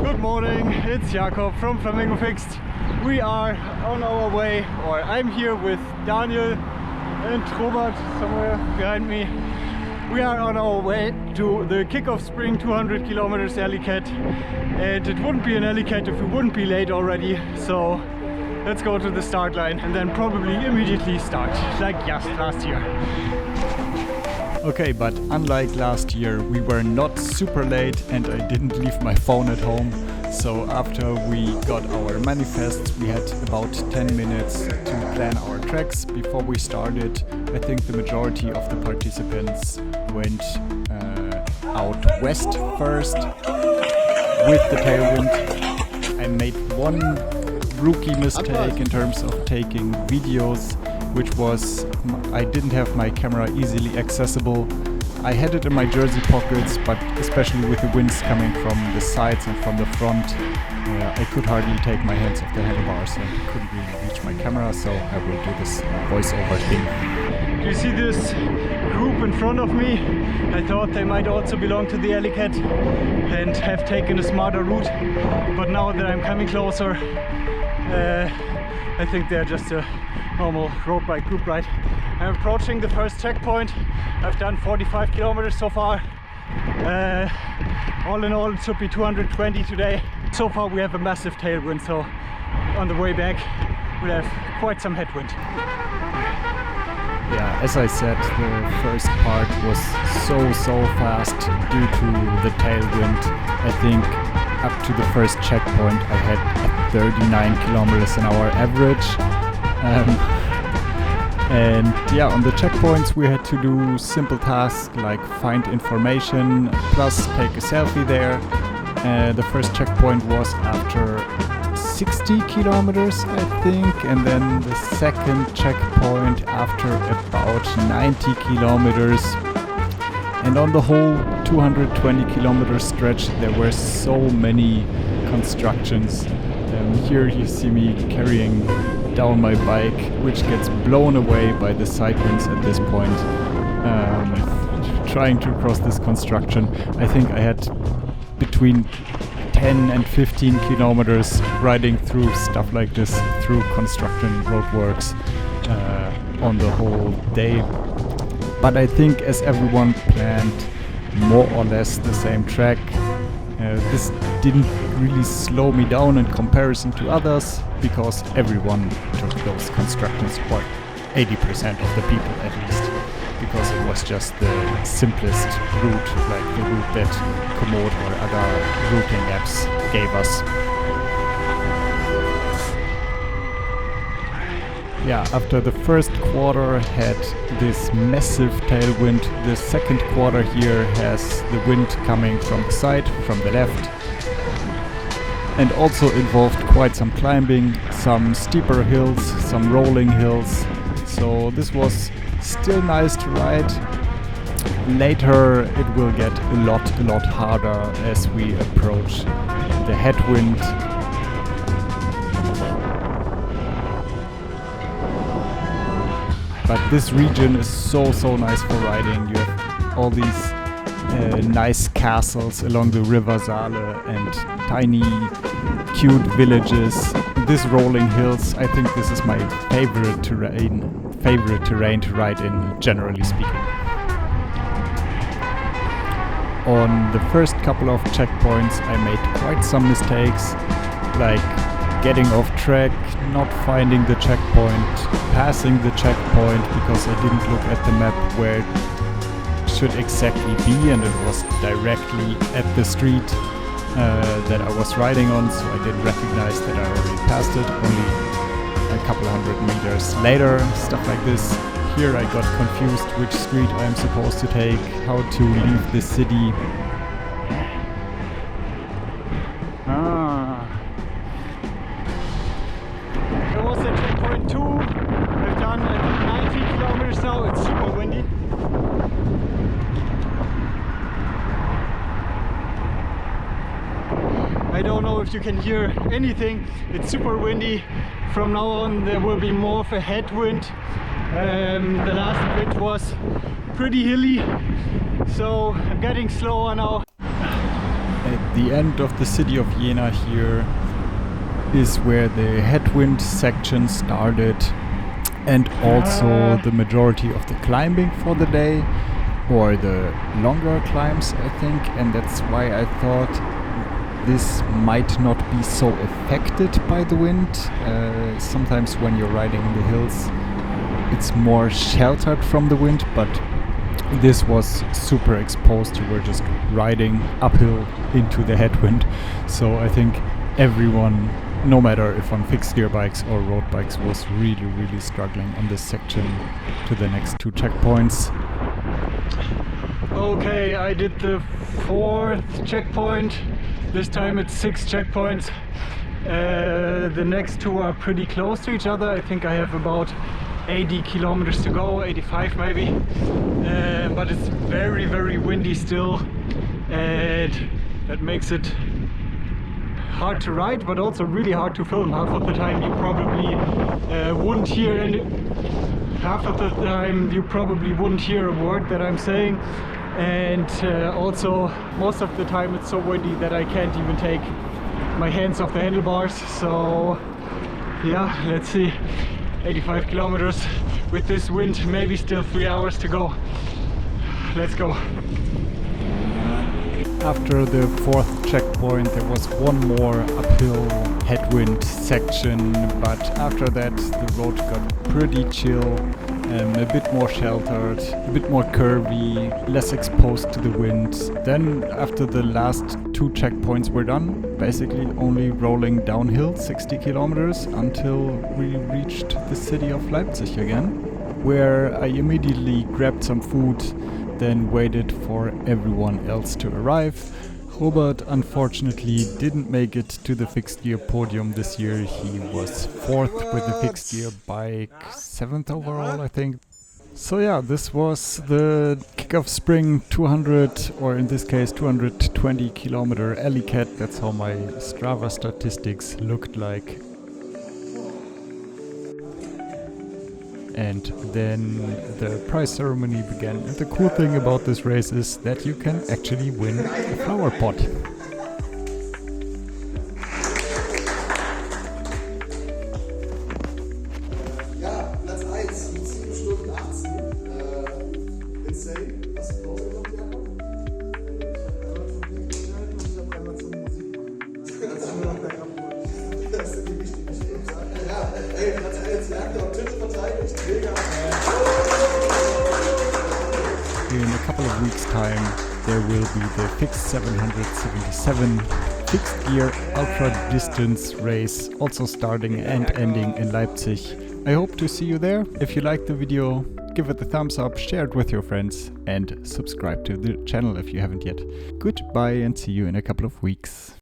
Good morning, it's Jakob from Flamingo Fixed. We are on our way, or I'm here with Daniel and Robert somewhere behind me. We are on our way to the Kickoff Spring 200 kilometers alleycat, and it wouldn't be an alleycat if we wouldn't be late already. So let's go to the start line and then probably immediately start, like just last year. Okay, but unlike last year, we were not super late and I didn't leave my phone at home. So after we got our manifests, we had about 10 minutes to plan our tracks before we started. I think the majority of the participants went out west first with the tailwind. I made one rookie mistake in terms of taking videos, which was I didn't have my camera easily accessible. I had it in my jersey pockets, but especially with the winds coming from the sides and from the front, I could hardly take my hands off the handlebars and couldn't really reach my camera, so I will do this voiceover thing. Do you see this group in front of me? I thought they might also belong to the alleycat and have taken a smarter route, but now that I'm coming closer, I think they're just a normal road bike group ride. I'm approaching the first checkpoint. I've done 45 kilometers so far. All in all, it should be 220 today. So far we have a massive tailwind, so on the way back we'll have quite some headwind. Yeah, as I said, the first part was so fast due to the tailwind. I think up to the first checkpoint I had 39 kilometers an hour average. And yeah, on the checkpoints we had to do simple tasks like find information plus take a selfie there. The first checkpoint was after 60 kilometers, I think, and then the second checkpoint after about 90 kilometers. And on the whole 220 kilometer stretch there were so many constructions. Here you see me carrying down my bike, which gets blown away by the side winds at this point. Trying to cross this construction, I think I had between 10 and 15 kilometers riding through stuff like this, through construction roadworks on the whole day. But I think as everyone planned more or less the same track, this didn't really slow me down in comparison to others, because everyone took those constructions, or 80% of the people at least, because it was just the simplest route, like the route that Komoot or other routing apps gave us. Yeah, after the first quarter had this massive tailwind, the second quarter here has the wind coming from the side, from the left, and also involved quite some climbing, some steeper hills, some rolling hills. So this was still nice to ride. Later it will get a lot harder as we approach the headwind. But this region is so nice for riding. You have all these nice castles along the River Saale and tiny cute villages. This rolling hills, I think this is my favorite terrain to ride in, generally speaking. On the first couple of checkpoints I made quite some mistakes, like getting off track, not finding the checkpoint, passing the checkpoint because I didn't look at the map where it should exactly be, and it was directly at the street that I was riding on, so I didn't recognize that I already passed it, only a couple hundred meters later, stuff like this. Here I got confused which street I'm supposed to take, how to leave the city. That was at checkpoint 2. We've done 90 kilometers now. It's super windy. I don't know if you can hear anything. It's super windy. From now on there will be more of a headwind. The last bit was pretty hilly, so I'm getting slower now. the end of the city of Jena here is where the Headwind section started, and also the majority of the climbing for the day, or the longer climbs, I think, and that's why I thought this might not be so affected by the wind. Sometimes when you're riding in the hills it's more sheltered from the wind, but this was super exposed. You were just riding uphill into the headwind. So I think everyone, no matter if on fixed gear bikes or road bikes, was really struggling on this section to the next 2 checkpoints. Okay, I did the 4th checkpoint. This time it's 6 checkpoints. The next 2 are pretty close to each other. I think I have about 80 kilometers to go, 85 maybe. But it's very windy still, and that makes it hard to ride, but also really hard to film. Half of the time you probably wouldn't hear a word that I'm saying, and also most of the time it's so windy that I can't even take my hands off the handlebars. So yeah, let's see, 85 kilometers with this wind, maybe still 3 hours to go. Let's go. After the 4th checkpoint there was one more uphill headwind section, but after that the road got pretty chill, a bit more sheltered, a bit more curvy, less exposed to the wind. Then after the last 2 checkpoints were done, basically only rolling downhill 60 kilometers until we reached the city of Leipzig again, where I immediately grabbed some food, then waited for everyone else to arrive. Robert unfortunately didn't make it to the fixed gear podium this year. He was 4th with the fixed gear bike, 7th overall, I think. So yeah, this was the Kickoff Spring 200, or in this case 220 kilometer alleycat. That's how my Strava statistics looked like. And then the prize ceremony began, and the cool thing about this race is that you can actually win a flower pot. Ja, Platz 1 mit 7 Stunden 18. Insane. Hast du Pause gemacht, Jakob? Ich habe einmal zum Musik machen. Das sind die wichtigen Stunden. Ja, ey, Platz 1, Jakob auf Tisch verteidigt. Mega. In a couple of weeks' time, there will be the fixed 777 fixed gear ultra distance race, also starting and ending in Leipzig. I hope to see you there. If you liked the video, give it a thumbs up, share it with your friends, and subscribe to the channel if you haven't yet. Goodbye and see you in a couple of weeks.